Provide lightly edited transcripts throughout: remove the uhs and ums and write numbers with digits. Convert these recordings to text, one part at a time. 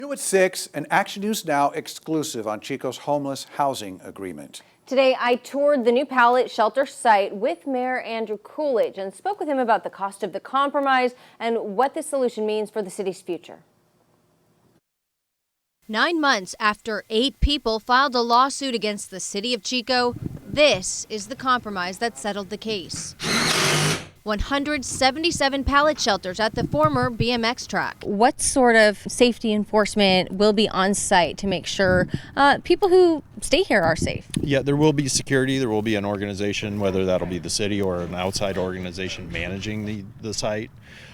New at 6, an Action News Now exclusive on Chico's homeless housing agreement. Today, I toured the new pallet shelter site with Mayor Andrew Coolidge and spoke with him about the cost of the compromise and what this solution means for the city's future. 9 months after 8 people filed a lawsuit against the city of Chico, this is the compromise that settled the case. 177 pallet shelters at the former BMX track. What sort of safety enforcement will be on site to make sure people who stay here are safe? Yeah, there will be security. There will be an organization, whether that'll be the city or an outside organization managing the site.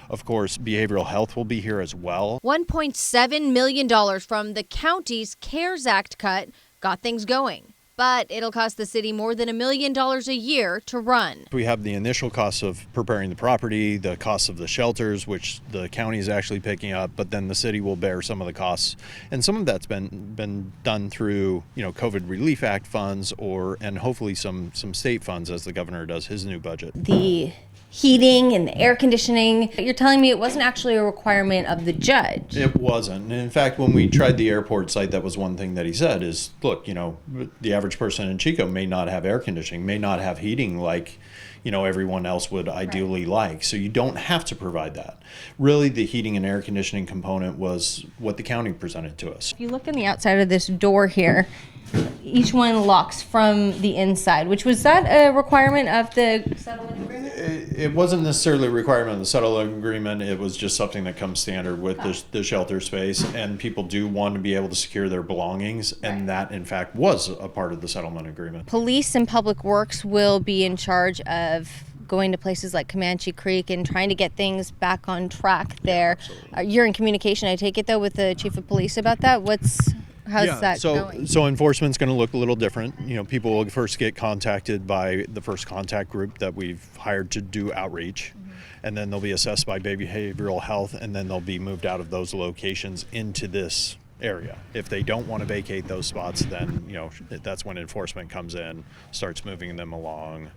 Of course, behavioral health will be here as well. $1.7 million from the county's CARES Act cut got things going. But it'll cost the city more than $1 million a year to run. We have the initial costs of preparing the property, the costs of the shelters, which the county is actually picking up, but then the city will bear some of the costs. And some of that's been done through, COVID Relief Act funds and hopefully some state funds as the governor does his new budget. The heating and the air conditioning, you're telling me it wasn't actually a requirement of the judge. It wasn't. And in fact, when we tried the airport site, that was one thing that he said is, look, the average person in Chico may not have air conditioning, may not have heating like, everyone else would ideally like. So you don't have to provide that. Really, the heating and air conditioning component was what the county presented to us. If you look on the outside of this door here, each one locks from the inside, was that a requirement of the settlement agreement? It wasn't necessarily a requirement of the settlement agreement. It was just something that comes standard with the shelter space, and people do want to be able to secure their belongings, and that in fact was a part of the settlement agreement. Police and Public Works will be in charge of going to places like Comanche Creek and trying to get things back on track there. Yeah, you're in communication, I take it, though, with the chief of police about that? How's that going? So enforcement's going to look a little different. People will first get contacted by the first contact group that we've hired to do outreach, and then they'll be assessed by behavioral health, and then they'll be moved out of those locations into this area. If they don't want to vacate those spots, then that's when enforcement comes in, starts moving them along.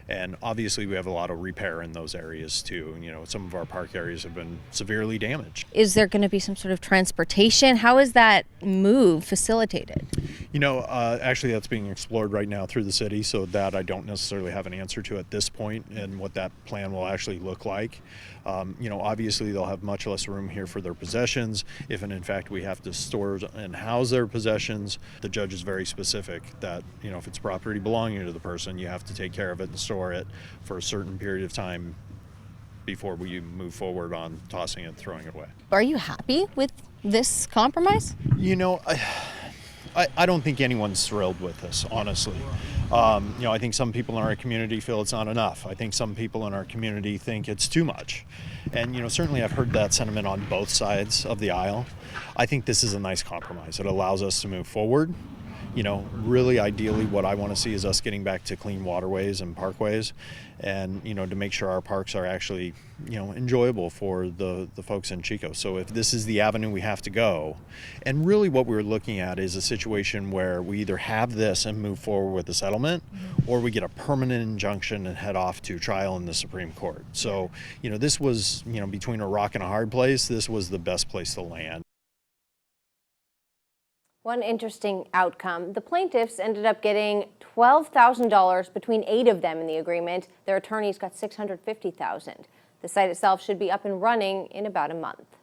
And obviously we have a lot of repair in those areas too. Some of our park areas have been severely damaged. Is there going to be some sort of transportation? How is that move facilitated? Actually that's being explored right now through the city, so that I don't necessarily have an answer to at this point and what that plan will actually look like. Obviously they'll have much less room here for their possessions. If in fact we have to store and house their possessions, the judge is very specific that, if it's property belonging to the person, you have to take care of it and store it for a certain period of time before we move forward on tossing it and throwing it away. Are you happy with this compromise? I don't think anyone's thrilled with this, honestly. I think some people in our community feel it's not enough. I think some people in our community think it's too much. And, certainly I've heard that sentiment on both sides of the aisle. I think this is a nice compromise. It allows us to move forward. Really ideally what I want to see is us getting back to clean waterways and parkways and, to make sure our parks are actually, enjoyable for the folks in Chico. So if this is the avenue we have to go, and really what we're looking at is a situation where we either have this and move forward with the settlement, or we get a permanent injunction and head off to trial in the Supreme Court. So, this was, between a rock and a hard place, this was the best place to land. One interesting outcome, the plaintiffs ended up getting $12,000 between 8 of them in the agreement. Their attorneys got $650,000. The site itself should be up and running in about a month.